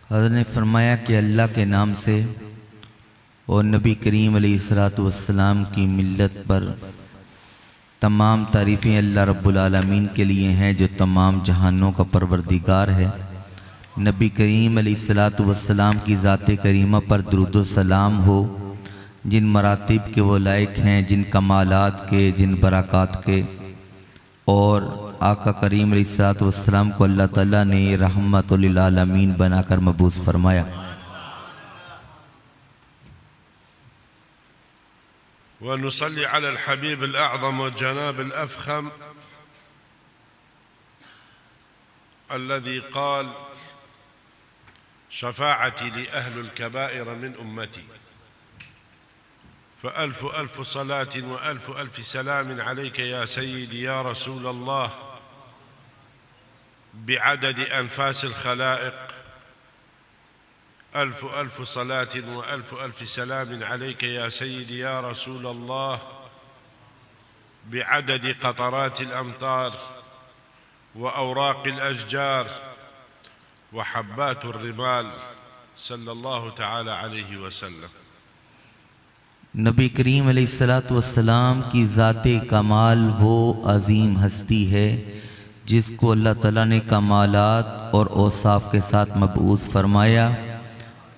हज़रत ने फरमाया कि अल्लाह के नाम से और नबी करीम अलैहिस्सलातु वस्सलाम की मिल्लत पर तमाम तारीफ़ें अल्लाह रब्बुल आलमीन के लिए हैं जो तमाम जहानों का परवरदिगार है। नबी करीम अलैहिस्सलातु वस्सलाम की ज़ात करीमा पर दुरूद व सलाम हो, जिन मरातिब के वो लायक हैं, जिन कमालात के, जिन बरक़ात के। और आका करीम अलैहिस्सलातु वस्सलाम को अल्लाह ताला ने रहमतुल लिल आलमीन बनाकर मबूस फरमाया। व नुसल्ली अला अल हबीब अल अअज़म व जनाब अल अफ़ख़म अल्लज़ी क़ाल शफ़ाअती लि अहलिल कबाइर मिन उम्मती फ़अल्फ़ अल्फ़ सलात व अल्फ़ अल्फ़ सलाम अलैका या सय्यदी या रसूल अल्लाह बिअदद अनफ़ासिल ख़लाइक़ अल्फ़ अल्फ़ सलात व अल्फ़ अल्फ़ सलाम अलैका या सय्यदी या रसूल अल्लाह बिअदद क़तरातिल अमतार व औराक़िल अशजार व हब्बातुर रिमाल सल्लल्लाहु तआला अलैहि वसल्लम। नबी करीम अलैहिस्सलातु वस्सलाम की ज़ाते कमाल वो अज़ीम हस्ती है जिसको अल्लाह ताला ने कमालात और औसाफ के साथ मबऊस फरमाया,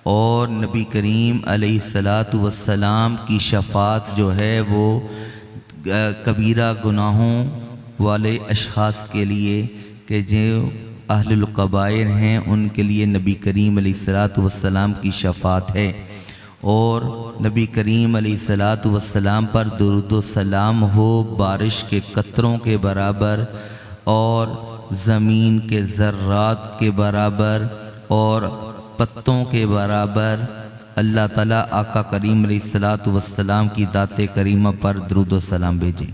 और नबी करीम अलैहिस्सलातु वस्सलाम की शफ़ाअत जो है वो कबीरा गुनाहों वाले अशख़ास के लिए, कि जो अहलुल कबाइर हैं उनके लिए नबी करीम अलैहिस्सलातु वस्सलाम की शफ़ाअत है। और नबी करीम अलैहिस्सलातु वस्सलाम पर दुरूद व सलाम हो बारिश के कतरों के बराबर और ज़मीन के ज़र्रात के बराबर और पत्तों के बराबर। अल्लाह ताला आका करीम अलैहिस्सलातु वस्सलाम की ज़ात करीमा पर दुरूद व सलाम भेजे।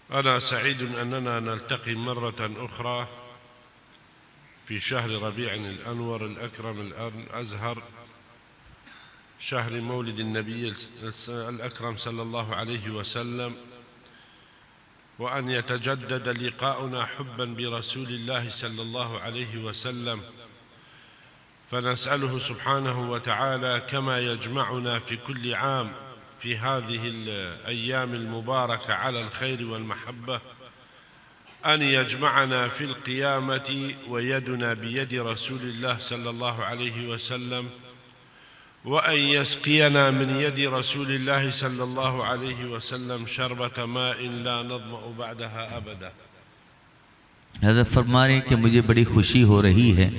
अना सईद अन्नना नल्तक़ी मर्रतन उख़रा في شهر ربيع الأنور الأكرم الأزهر شهر مولد النبي الأكرم صلى الله عليه وسلم، وأن يتجدد لقاؤنا حبا برسول الله صلى الله عليه وسلم، فنسأله سبحانه وتعالى كما يجمعنا في كل عام في هذه الأيام المباركة على الخير والمحبة أن يجمعنا في القيامة ويدنا بيد رسول الله صلى الله عليه وسلم، وأن يسقينا من يد رسول الله صلى الله عليه وسلم شربة ماء لا نظمأ بعدها أبدا। हज़रत फरमा रहे कि मुझे बड़ी खुशी हो रही है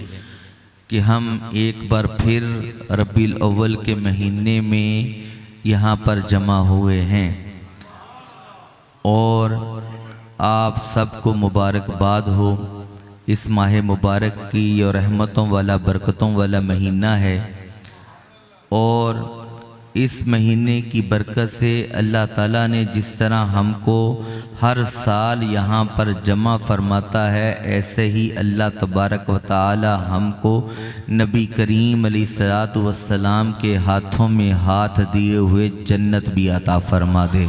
कि हम एक बार फिर रबीउल अव्वल के महीने में यहाँ पर जमा हुए हैं, और आप सबको मुबारकबाद हो। इस माह मुबारक की और रहमतों वाला बरकतों वाला महीना है, और इस महीने की बरकत से अल्लाह ताला ने जिस तरह हमको हर साल यहाँ पर जमा फरमाता है, ऐसे ही अल्लाह तबारक व तआला हमको नबी करीम अलैहिस्सलातु वस्सलाम के हाथों में हाथ दिए हुए जन्नत भी अता फरमा दे।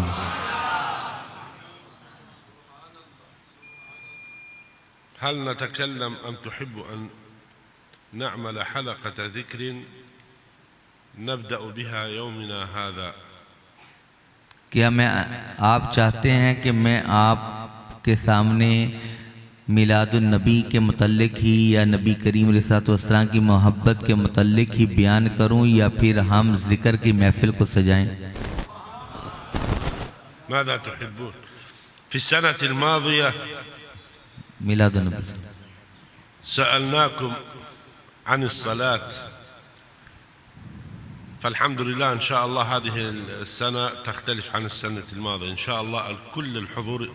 هل نتكلم أم تحب أن نعمل حلقة ذكر نبدأ بها يومنا هذا؟ क्या आप चाहते हैं कि मैं आपके सामने मिलादुन नबी के मुतल्लिक ही या नबी करीम अलैहिस्सलातु वस्सलाम की मोहब्बत के मुतल्लिक ही बयान करूं, या फिर हम ज़िक्र की महफिल को सजाएं? ماذا تحبون؟ في السنة الماضية मिलादुन नबी سألناكم عن الصلاة، فالحمد لله إن شاء الله هذه السنة تختلف عن السنة الماضية، إن شاء الله كل الحضور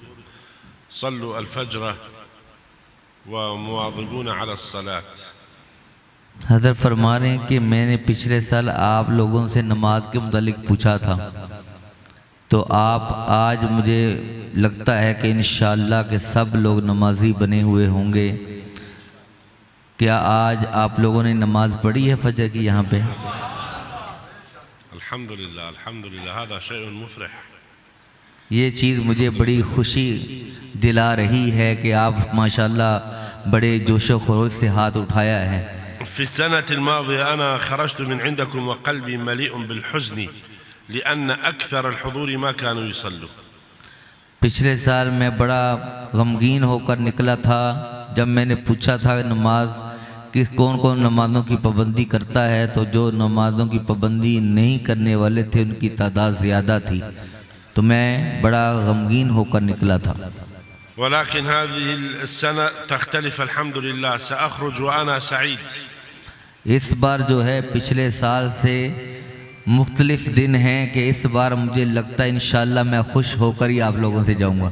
صلوا الفجر ومواظبون على الصلاة। हज़रत फरमा रहे हैं कि मैंने पिछले साल आप लोगों से नमाज के मुतालिक पूछा था, तो आप आज मुझे लगता है कि इंशाअल्लाह के सब लोग नमाजी बने हुए होंगे। क्या आज आप लोगों ने नमाज पढ़ी है फजर की यहाँ पे? अल्हम्दुलिल्लाह अल्हम्दुलिल्लाह, हादा शैउन मुफरिह। ये चीज़ मुझे बड़ी खुशी दिला रही है कि आप माशाल्लाह बड़े जोशो खरोश से हाथ उठाया है। في السنة الماضية أنا خرجت من عندكم وقلبي مليء بالحزن لأن أكثر الحضور ما كانوا يصلوا। पिछले साल मैं बड़ा गमगीन होकर निकला था जब मैंने पूछा था नमाज किस कौन कौन नमाज़ों की पाबंदी करता है, तो जो नमाज़ों की पाबंदी नहीं करने वाले थे उनकी तादाद ज़्यादा थी, तो मैं बड़ा गमगीन होकर निकला था। ولكن هذه السنة تختلف الحمد لله، سأخرج وأنا سعيد। इस बार जो है पिछले साल से मुख्तलिफ दिन हैं कि इस बार मुझे लगता है इंशाअल्लाह मैं खुश होकर ही आप लोगों से जाऊंगा।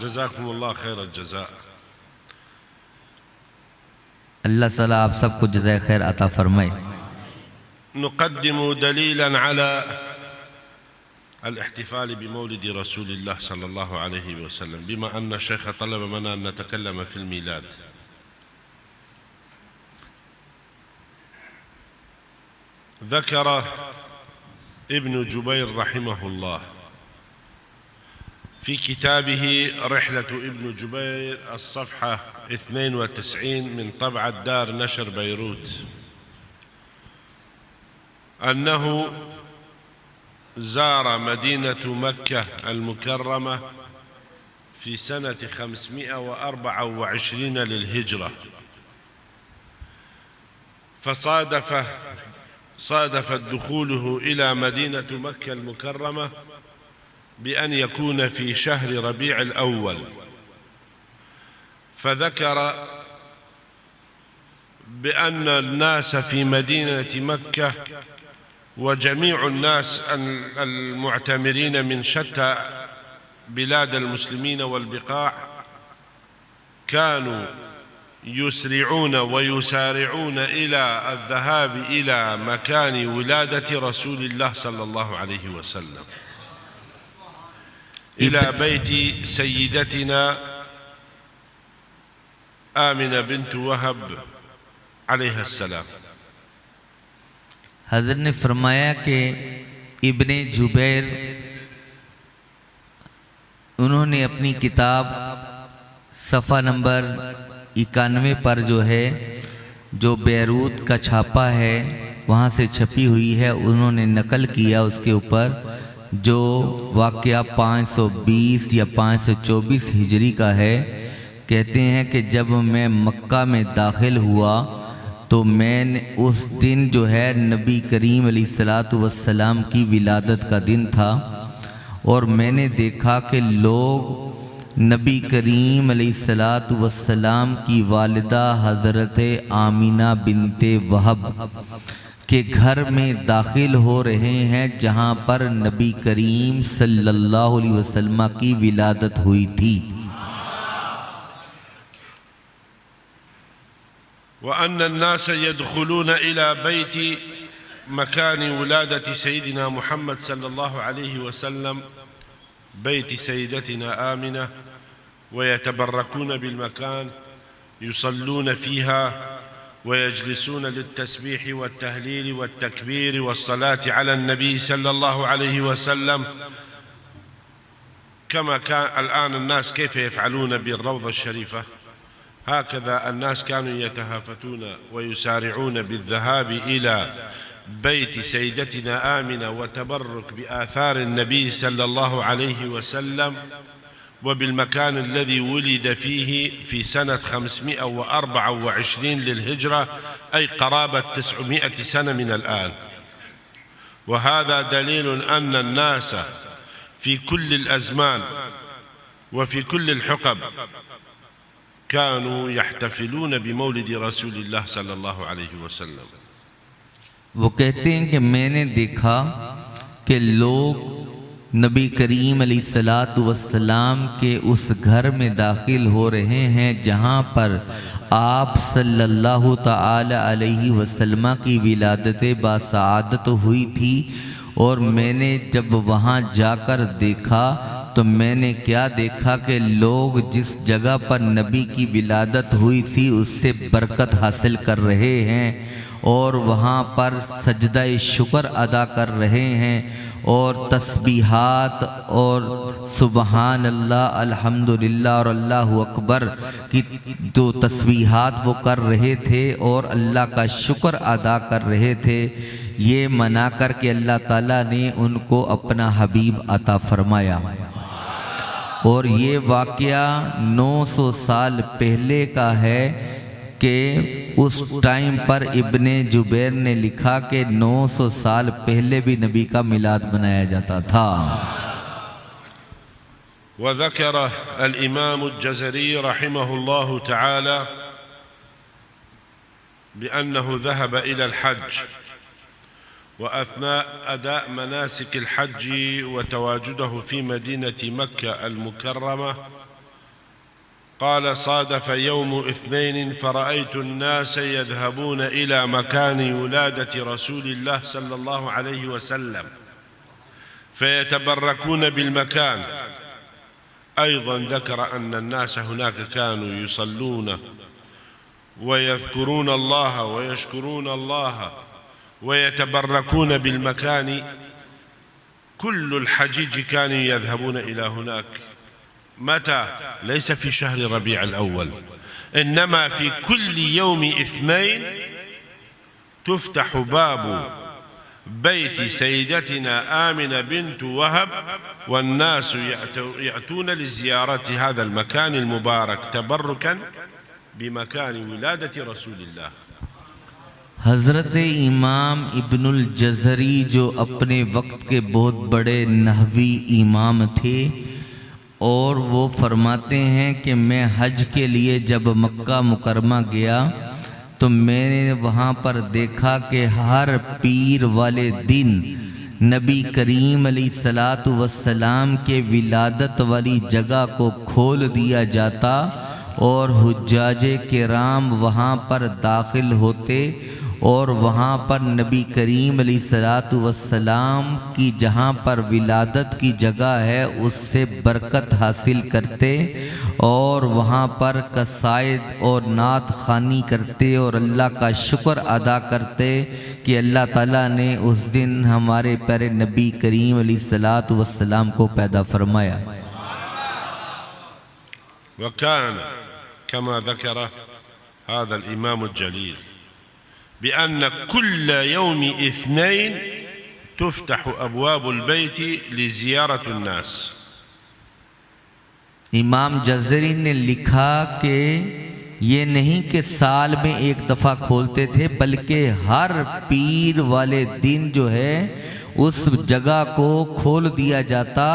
जज़ाकुमुल्लाह खैर जज़ा। अल्लाह ताला आप सबको जज़ाए खैर अता फरमाए। नुक़द्दिमु दलीलन अला الاحتفال بمولد رسول الله صلى الله عليه وسلم بما أن الشيخ طلب منا أن نتكلم في الميلاد. ذكر ابن جبير رحمه الله في كتابه رحلة ابن جبير الصفحة 92 من طبعة دار نشر بيروت أنه زار مدينة مكة المكرمة في سنة 524 للهجرة، صادفت دخوله إلى مدينة مكة المكرمة بأن يكون في شهر ربيع الأول، فذكر بأن الناس في مدينة مكة وجميع الناس المعتمرين من شتى بلاد المسلمين والبقاع كانوا يسرعون ويسارعون إلى الذهاب إلى مكان ولادة رسول الله صلى الله عليه وسلم، إلى بيت سيدتنا آمنة بنت وهب عليها السلام। हज़रत ने फरमाया कि इब्ने जुबैर उन्होंने अपनी किताब सफ़ा नंबर 91 पर जो है जो बैरूत का छापा है वहाँ से छपी हुई है, उन्होंने नकल किया उसके ऊपर जो वाक़या 520 या 524 हिजरी का है। कहते हैं कि जब मैं मक्का में दाखिल हुआ तो मैंने उस दिन जो है नबी करीम अलैहिस्सलातु वस्सलाम की विलादत का दिन था और मैंने देखा कि लोग नबी करीम अलैहिस्सलातु वस्सलाम की वालिदा हज़रत आमिना बिनते वहब के घर में दाखिल हो रहे हैं जहाँ पर नबी करीम सल्लल्लाहु अलैहि वसल्लम की विलादत हुई थी। وأن الناس يدخلون إلى بيت مكان ولادة سيدنا محمد صلى الله عليه وسلم بيت سيدتنا آمنة ويتبركون بالمكان، يصلون فيها ويجلسون للتسبيح والتهليل والتكبير والصلاة على النبي صلى الله عليه وسلم، كما كان الآن الناس كيف يفعلون بالروضة الشريفة، هكذا الناس كانوا يتهافتون ويسارعون بالذهاب إلى بيت سيدتنا آمنة وتبرك بآثار النبي صلى الله عليه وسلم وبالمكان الذي ولد فيه في سنة 524 للهجرة، أي قرابة 900 سنة من الآن. وهذا دليل أن الناس في كل الأزمان وفي كل الحقب كانوا يحتفلون بمولد रसूल الله صلى الله عليه वसल्लम। वो कहते हैं कि मैंने देखा कि लोग नबी करीम अलैहिस्सलातु वस्सलाम के उस घर में दाखिल हो रहे हैं जहाँ पर आप सल्लल्लाहु ताला अलैहि वसल्लम की विलादत बासआदत हुई थी। और मैंने जब वहाँ जाकर देखा तो मैंने क्या देखा कि लोग जिस जगह पर नबी की विलादत हुई थी उससे बरकत हासिल कर रहे हैं और वहाँ पर सजदा शुक्र अदा कर रहे हैं और तस्बीहात और सुबहान अल्लाह, अल्हम्दुलिल्लाह और अल्लाहु अकबर की जो तस्बीहात वो कर रहे थे और अल्लाह का शुक्र अदा कर रहे थे, ये मना कर के अल्लाह ताला ने उनको अपना हबीब अता फरमाया। और ये वाक़या 900 साल पहले का है कि उस टाइम पर इब्ने जुबैर ने लिखा कि 900 साल पहले भी नबी का मिलाद मनाया जाता था। وذكر الإمام الجزري رحمه الله تعالى بأنه ذهب إلى الحج، وأثناء أداء مناسك الحج وتواجده في مدينة مكة المكرمة قال: صادف يوم اثنين فرأيت الناس يذهبون إلى مكان ولادة رسول الله صلى الله عليه وسلم فيتبركون بالمكان. أيضا ذكر أن الناس هناك كانوا يصلون ويذكرون الله ويشكرون الله ويتبركون بالمكان. كل الحجيج كانوا يذهبون إلى هناك. متى؟ ليس في شهر ربيع الأول، إنما في كل يوم اثنين تفتح باب بيت سيدتنا آمنة بنت وهب والناس يأتون لزيارة هذا المكان المبارك تبركا بمكان ولادة رسول الله। हज़रत इमाम इब्नुल जज़री जो अपने वक्त के बहुत बड़े नहवी इमाम थे, और वो फरमाते हैं कि मैं हज के लिए जब मक्का मुकरमा गया तो मैंने वहाँ पर देखा कि हर पीर वाले दिन नबी करीम अलैहिस्सलातु वस्सलाम के विलादत वाली जगह को खोल दिया जाता और हुज्जाजे किराम वहाँ पर दाखिल होते और वहाँ पर नबी करीम अलैहिस्सलातु वस्सलाम की जहाँ पर विलादत की जगह है उससे बरकत हासिल करते और वहाँ पर कसायद और नात खानी करते और अल्लाह का शुक्र अदा करते कि अल्लाह ताला ने उस दिन हमारे प्यारे नबी करीम अलैहिस्सलातु वस्सलाम को पैदा फरमाया। वकान कमा ذكر هذا الإمام الجليل بأن كل يوم اثنين تفتح أبواب البيت لزيارة الناस। इमाम जज़री ने लिखा कि ये नहीं कि साल में एक दफ़ा खोलते थे, बल्कि हर पीर वाले दिन जो है उस जगह को खोल दिया जाता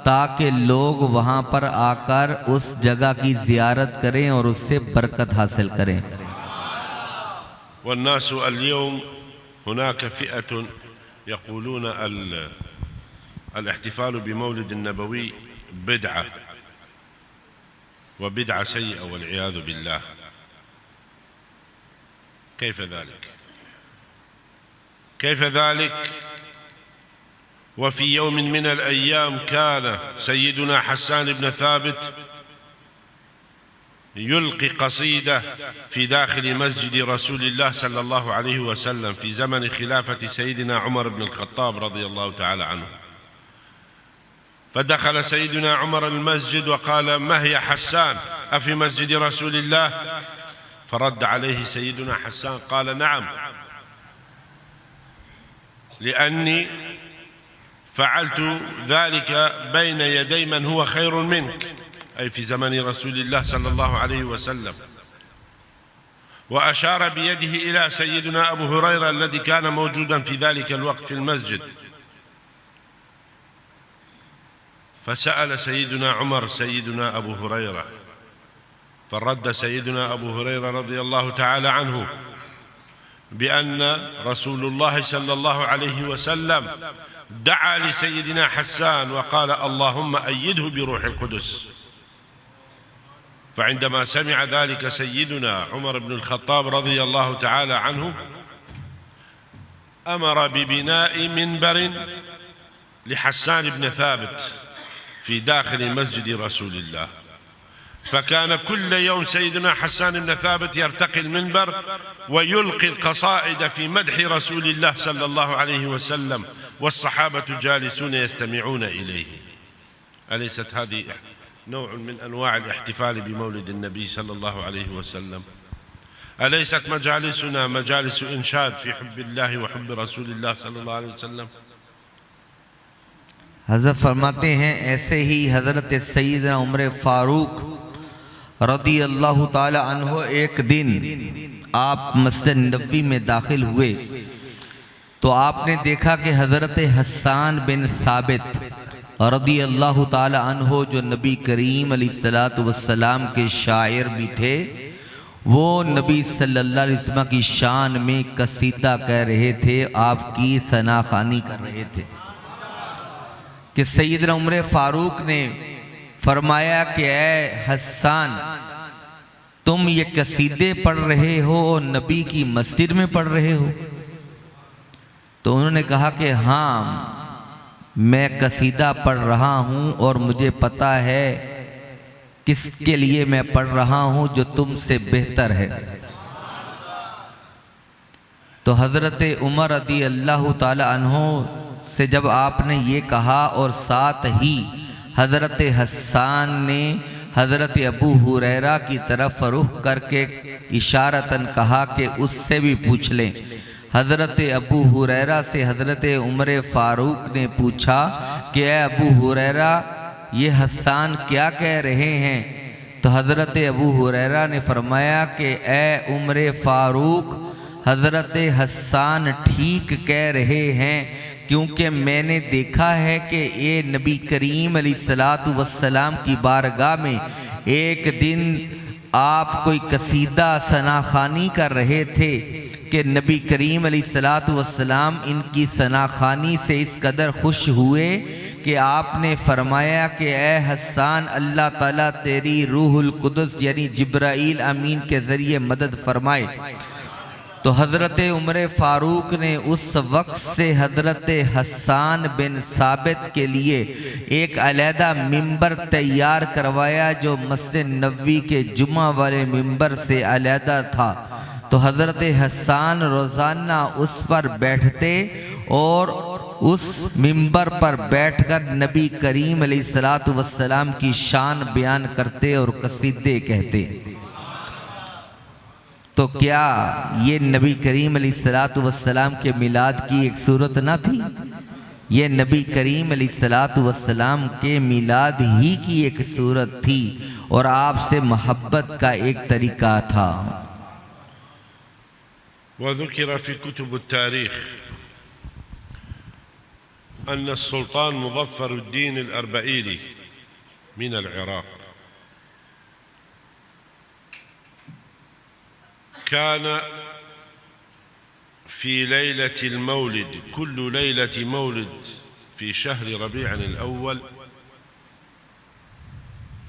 ताकि लोग वहाँ पर आकर उस जगह की ज़ियारत करें और उससे बरकत हासिल करें। والناس اليوم هناك فئة يقولون الاحتفال بمولد النبوي بدعة، وبدعة سيئة والعياذ بالله. كيف ذلك؟ كيف ذلك وفي يوم من الأيام كان سيدنا حسان بن ثابت يلقي قصيدة في داخل مسجد رسول الله صلى الله عليه وسلم في زمن خلافة سيدنا عمر بن الخطاب رضي الله تعالى عنه. فدخل سيدنا عمر المسجد وقال: ما هي حسان؟ أفي مسجد رسول الله؟ فرد عليه سيدنا حسان قال: نعم، لأني فعلت ذلك بين يدي من هو خير منك، أي في زمن رسول الله صلى الله عليه وسلم. وأشار بيده إلى سيدنا أبو هريرة الذي كان موجودا في ذلك الوقت في المسجد. فسأل سيدنا عمر سيدنا أبو هريرة، فرد سيدنا أبو هريرة رضي الله تعالى عنه بأن رسول الله صلى الله عليه وسلم دعا لسيدنا حسان وقال: اللهم أيده بروح القدس. فعندما سمع ذلك سيدنا عمر بن الخطاب رضي الله تعالى عنه أمر ببناء منبر لحسان بن ثابت في داخل مسجد رسول الله. فكان كل يوم سيدنا حسان بن ثابت يرتقي المنبر ويلقي القصائد في مدح رسول الله صلى الله عليه وسلم والصحابة جالسون يستمعون إليه. أليست هذه نوع من أنواع الاحتفال بمولد النبي صلى الله عليه وسلم؟ أليست مجالسنا مجالس إنشاد في حب الله وحب رسول الله صلى الله عليه वसल्लम? हज़रत फरमाते हैं ऐसे ही हज़रत सैयदना उमर फ़ारूक रदी अल्लाह ताला अन्हो एक दिन आप मस्जिद नबवी में दाखिल हुए तो आपने देखा कि हज़रत हसन बिन साबित रदी अल्लाह ताला अन्हो जो नबी करीम अलैहिस्सलातु वस्सलाम के शायर भी थे, वो नबी सल्लल्लाहु अलैहि वसल्लम की शान में कसीदा कह रहे थे, आपकी सनाखानी कर रहे थे। कि सैयदना उमर फ़ारूक ने फरमाया कि ऐ हसन, तुम ये कसीदे पढ़ रहे हो और नबी की मस्जिद में पढ़ रहे हो? तो उन्होंने कहा कि हाँ, मैं कसीदा पढ़ रहा हूँ और मुझे पता है किसके लिए मैं पढ़ रहा हूँ, जो तुमसे बेहतर है। तो हज़रत उमर रज़ी अल्लाह ताला अन्हो से जब आपने ये कहा और साथ ही हज़रत हसन ने हज़रत अबू हुरैरा की तरफ रुख करके इशारतन कहा कि उससे भी पूछ लें। हज़रत अबू हुरैरा से हज़रत उमर फ़ारूक ने पूछा कि ऐ अबू हुरैरा, ये हसन क्या कह रहे हैं? तो हज़रत अबू हुरैरा ने फरमाया कि ऐ उमर फ़ारूक, हज़रत हसन ठीक कह रहे हैं, क्योंकि मैंने देखा है कि ये नबी करीम अलैहिस्सलातु वस्सलाम की बारगाह में एक दिन आप कोई कसीदा सनाखानी कर रहे थे कि नबी करीम अलैहिस्सलातु वस्सलाम इनकी सनाखानी से इस कदर खुश हुए कि आपने फरमाया कि ए हसन, अल्लाह ताला तेरी रूहुल कुदस यानी जिब्राईल अमीन के ज़रिए मदद फरमाए। तो हज़रत उमर फ़ारूक ने उस वक्त से हज़रत हसन बिन साबित के लिए एक अलहदा मिंबर तैयार करवाया जो मस्जिद नबवी के जुमा वाले मिंबर से अलहदा था। तो हज़रत हसन रोज़ाना उस पर बैठते और उस मिंबर पर बैठकर नबी करीम अलैहिस्सलातु वस्सलाम की शान बयान करते और कसीदे कहते। तो क्या ये नबी करीम अलैहिस्सलातु वस्सलाम के मिलाद की एक सूरत ना थी? ये नबी करीम अलैहिस्सलातु वस्सलाम के मिलाद ही की एक सूरत थी और आपसे मोहब्बत का एक तरीका था। وذكر في كتب التاريخ أن السلطان مظفر الدين الأربعيلي من العراق كان في ليلة المولد، كل ليلة مولد في شهر ربيع الأول،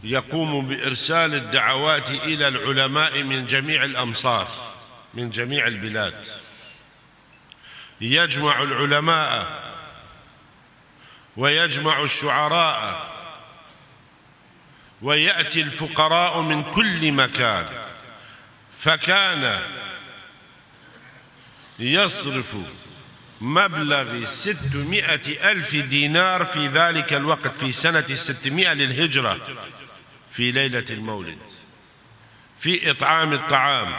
يقوم بإرسال الدعوات إلى العلماء من جميع الأمصار من جميع البلاد، يجمع العلماء ويجمع الشعراء ويأتي الفقراء من كل مكان. فكان يصرف مبلغ 600,000 دينار في ذلك الوقت في سنة 600 للهجرة في ليلة المولد في إطعام الطعام